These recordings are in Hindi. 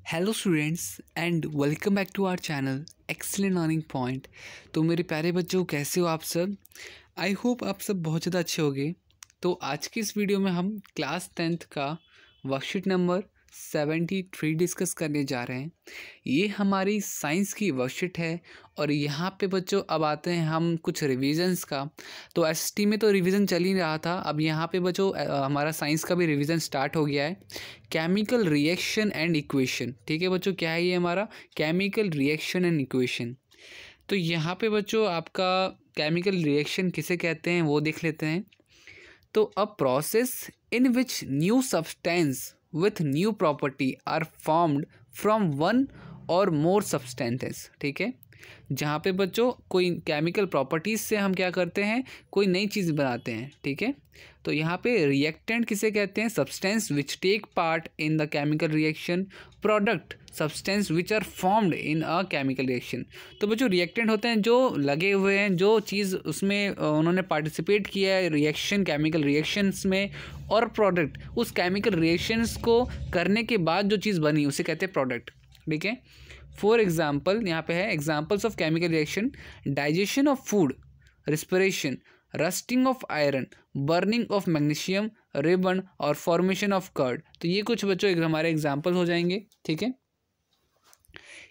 Hello students and welcome back to our channel excellent learning point. तो मेरे प्यारे बच्चों, कैसे हो आप सब? आई होप आप सब बहुत ज़्यादा अच्छे होंगे। तो आज की इस वीडियो में हम क्लास 10th का वर्कशीट नंबर 73 डिस्कस करने जा रहे हैं। ये हमारी साइंस की वर्कशीट है और यहाँ पे बच्चों अब आते हैं हम कुछ रिविजन्स का। तो एसटी में तो रिवीजन चल ही रहा था, अब यहाँ पे बच्चों हमारा साइंस का भी रिवीजन स्टार्ट हो गया है। केमिकल रिएक्शन एंड इक्वेशन, ठीक है बच्चों, क्या है ये हमारा केमिकल रिएक्शन एंड इक्वेशन। तो यहाँ पे बच्चों आपका केमिकल रिएक्शन किसे कहते हैं वो देख लेते हैं। तो a process in which new substance with new property are formed from one or more substances, ठीक है। जहाँ पे बच्चों कोई केमिकल प्रॉपर्टीज़ से हम क्या करते हैं, कोई नई चीज़ बनाते हैं, ठीक है। तो यहाँ पे रिएक्टेंट किसे कहते हैं? Substance which take part in the chemical reaction. Product substance which are formed in a chemical reaction. तो बच्चों रिएक्टेंट होते हैं जो लगे हुए हैं, जो चीज़ उसमें उन्होंने पार्टिसिपेट किया है रिएक्शन, केमिकल रिएक्शंस में। और प्रोडक्ट उस केमिकल रिएक्शंस को करने के बाद जो चीज़ बनी उसे कहते हैं प्रोडक्ट, ठीक है। फॉर एग्जाम्पल यहाँ पे है examples of chemical reaction: digestion of food, respiration, rusting of iron, burning of magnesium, ribbon और फॉर्मेशन ऑफ कर्ड। तो ये कुछ बच्चों हमारे एग्जाम्पल हो जाएंगे, ठीक है।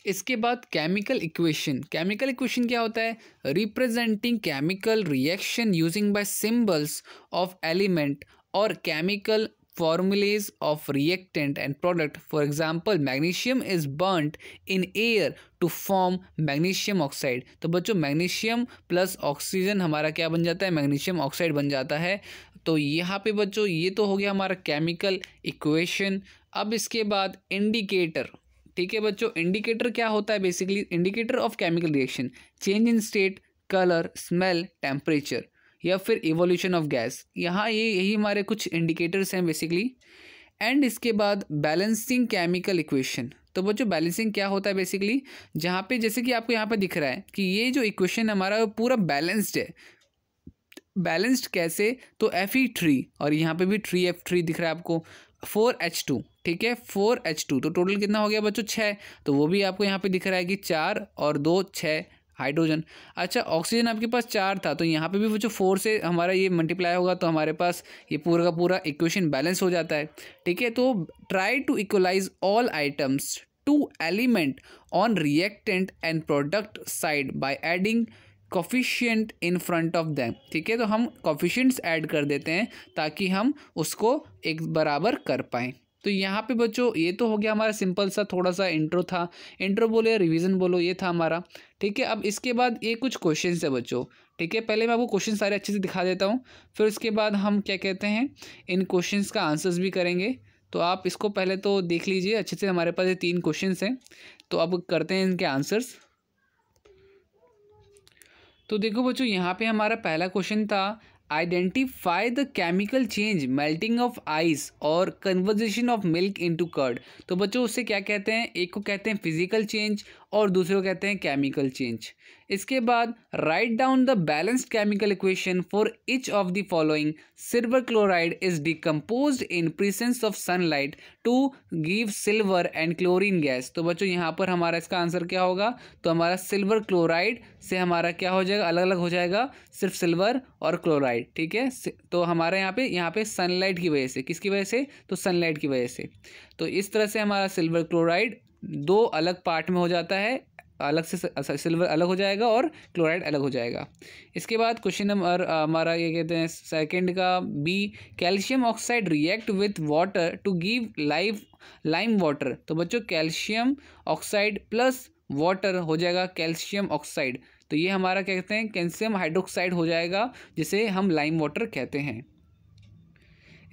इसके बाद केमिकल इक्वेशन। केमिकल इक्वेशन क्या होता है? Representing chemical reaction using by symbols of element और chemical formulas of reactant and product. For example, magnesium is burnt in air to form magnesium oxide. तो बच्चों मैग्नीशियम प्लस ऑक्सीजन हमारा क्या बन जाता है? मैग्नीशियम ऑक्साइड बन जाता है। तो यहाँ पे बच्चों ये तो हो गया हमारा केमिकल इक्वेशन। अब इसके बाद इंडिकेटर, ठीक है बच्चों। इंडिकेटर क्या होता है? Basically indicator of chemical reaction: change in state, colour, smell, temperature या फिर इवोल्यूशन ऑफ गैस। यहाँ यही हमारे कुछ इंडिकेटर्स हैं बेसिकली। एंड इसके बाद बैलेंसिंग केमिकल इक्वेशन। तो बच्चों बैलेंसिंग क्या होता है? बेसिकली जहाँ पे जैसे कि आपको यहाँ पे दिख रहा है कि ये जो इक्वेशन हमारा पूरा बैलेंस्ड है। बैलेंस्ड कैसे? तो Fe3 और यहाँ पे भी 3F3 दिख रहा है आपको, 4H2, ठीक है, 4H2। तो टोटल कितना हो गया बच्चों? 6। तो वो भी आपको यहाँ पे दिख रहा है कि 4 और 2 6 हाइड्रोजन। अच्छा, ऑक्सीजन आपके पास 4 था, तो यहाँ पे भी वो जो 4 से हमारा ये मल्टीप्लाई होगा तो हमारे पास ये पूरा का पूरा इक्वेशन बैलेंस हो जाता है, ठीक है। तो try to equalize all items to element on reactant and product side by adding coefficient in front of them, ठीक है। तो हम कोफिशिएंट्स ऐड कर देते हैं ताकि हम उसको एक बराबर कर पाएँ। तो यहाँ पे बच्चों ये तो हो गया हमारा सिंपल सा थोड़ा सा इंट्रो था। इंट्रो बोलो या रिवीजन बोलो, ये था हमारा, ठीक है। अब इसके बाद ये कुछ क्वेश्चंस है बच्चों, ठीक है। पहले मैं आपको क्वेश्चन सारे अच्छे से दिखा देता हूँ, फिर उसके बाद हम क्या कहते हैं इन क्वेश्चंस का आंसर्स भी करेंगे। तो आप इसको पहले तो देख लीजिए अच्छे से। हमारे पास ये 3 क्वेश्चंस हैं, तो अब करते हैं इनके आंसर्स। तो देखो बच्चों यहाँ पे हमारा पहला क्वेश्चन था, identify the chemical change melting of ice और conversion of milk into curd. तो बच्चों उससे क्या कहते हैं? एक को कहते हैं फिजिकल चेंज और दूसरे को कहते हैं केमिकल चेंज। इसके बाद write down the balanced chemical equation for each of the following. Silver chloride is decomposed in presence of sunlight to give silver and chlorine gas. तो बच्चों यहाँ पर हमारा इसका आंसर क्या होगा? तो हमारा सिल्वर क्लोराइड से हमारा क्या हो जाएगा? अलग अलग हो जाएगा, सिर्फ सिल्वर और क्लोराइड, ठीक है। तो हमारे यहाँ पे सनलाइट की वजह से, किसकी वजह से? तो सनलाइट की वजह से। तो इस तरह से हमारा सिल्वर क्लोराइड 2 अलग पार्ट में हो जाता है, अलग से सिल्वर अलग हो जाएगा और क्लोराइड अलग हो जाएगा। इसके बाद क्वेश्चन नंबर हमारा ये कहते हैं सेकंड का B, calcium oxide react with water to give lime water. तो बच्चों कैल्शियम ऑक्साइड प्लस वाटर हो जाएगा कैल्शियम ऑक्साइड। तो ये हमारा क्या कहते हैं? कैल्शियम हाइड्रोक्साइड हो जाएगा, जिसे हम लाइम वाटर कहते हैं।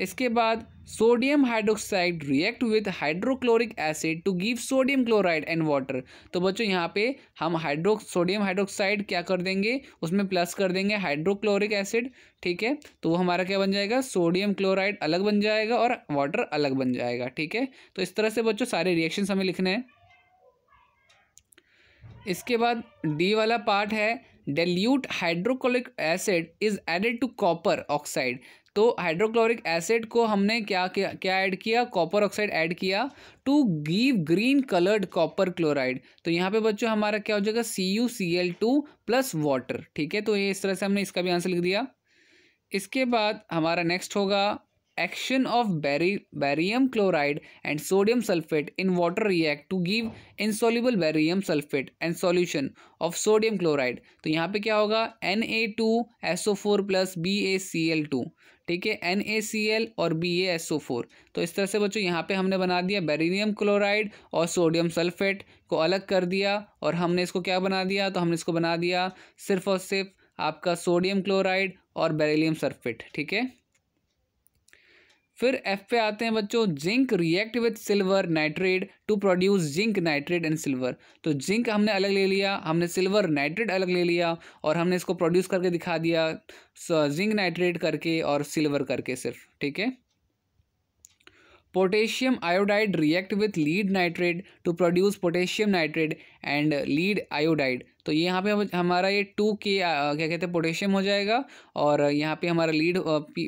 इसके बाद sodium hydroxide react with hydrochloric acid to give sodium chloride and water. तो बच्चों यहाँ पे हम सोडियम हाइड्रोक्साइड क्या कर देंगे? उसमें प्लस कर देंगे हाइड्रोक्लोरिक एसिड, ठीक है। तो वो हमारा क्या बन जाएगा? सोडियम क्लोराइड अलग बन जाएगा और वाटर अलग बन जाएगा, ठीक है। तो इस तरह से बच्चों सारे रिएक्शंस हमें लिखने हैं। इसके बाद डी वाला पार्ट है, dilute hydrochloric acid is added to copper oxide. तो हाइड्रोक्लोरिक एसिड को हमने क्या ऐड किया, कॉपर ऑक्साइड ऐड किया to give green coloured copper chloride. तो यहाँ पे बच्चों हमारा क्या हो जाएगा, CuCl2 प्लस वाटर। ठीक है, तो ये इस तरह से हमने इसका भी आंसर लिख दिया। इसके बाद हमारा नेक्स्ट होगा action of barium chloride and sodium sulphate in water react to give insoluble barium sulphate and solution of sodium chloride. तो यहाँ पे क्या होगा, Na2SO4 प्लस BaCl2। ठीक है, NaCl और BaSO4। तो इस तरह से बच्चों यहाँ पे हमने बना दिया बैरियम क्लोराइड और सोडियम सल्फेट को अलग कर दिया, और हमने इसको क्या बना दिया, तो हमने इसको बना दिया सिर्फ और सिर्फ आपका सोडियम क्लोराइड और बेरिलियम सल्फेट। ठीक है, फिर F पे आते हैं बच्चों, zinc react with silver nitrate to produce zinc nitrate and silver. तो जिंक हमने अलग ले लिया, हमने सिल्वर नाइट्रेट अलग ले लिया, और हमने इसको प्रोड्यूस करके दिखा दिया जिंक नाइट्रेट करके और सिल्वर करके सिर्फ। ठीक है, potassium iodide react with lead nitrate to produce potassium nitrate and lead iodide. तो ये यहाँ पे हमारा ये 2K क्या कहते हैं पोटेशियम हो जाएगा, और यहाँ पे हमारा लीड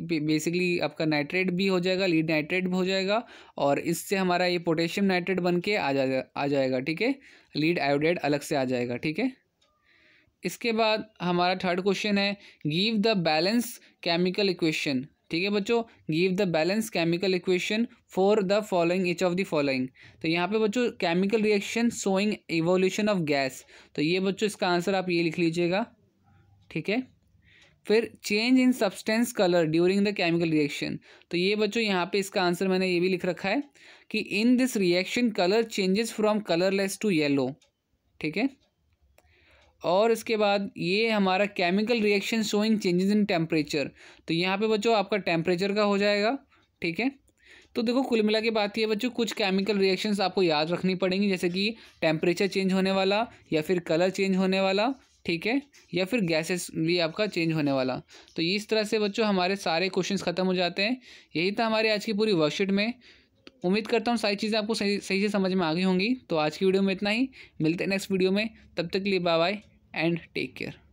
बेसिकली आपका नाइट्रेट भी हो जाएगा, लीड नाइट्रेट भी हो जाएगा, और इससे हमारा ये पोटेशियम नाइट्रेट बन के आ जाएगा। ठीक है, लीड आयोडाइड अलग से आ जाएगा। ठीक है, इसके बाद हमारा थर्ड क्वेश्चन है, give the balance chemical equation. ठीक है बच्चों, give the balance chemical equation for the following each of the following. तो यहाँ पे बच्चों chemical reaction showing evolution of gas. तो ये बच्चों इसका आंसर आप ये लिख लीजिएगा। ठीक है, फिर change in substance colour during the chemical reaction. तो ये बच्चों यहाँ पे इसका आंसर मैंने ये भी लिख रखा है कि in this reaction colour changes from colourless to yellow. ठीक है, और इसके बाद ये हमारा chemical reaction showing changes in temperature. तो यहाँ पे बच्चों आपका टेम्परेचर का हो जाएगा। ठीक है, तो देखो कुल मिला के बात ये बच्चों, कुछ केमिकल रिएक्शंस आपको याद रखनी पड़ेंगी, जैसे कि टेम्परेचर चेंज होने वाला, या फिर कलर चेंज होने वाला। ठीक है, या फिर गैसेस भी आपका चेंज होने वाला। तो इस तरह से बच्चों हमारे सारे क्वेश्चंस खत्म हो जाते हैं। यही था हमारे आज की पूरी वर्कशीट में। उम्मीद करता हूँ सारी चीज़ें आपको सही से समझ में आ गई होंगी। तो आज की वीडियो में इतना ही, मिलते हैं नेक्स्ट वीडियो में, तब तक के लिए bye bye and take care.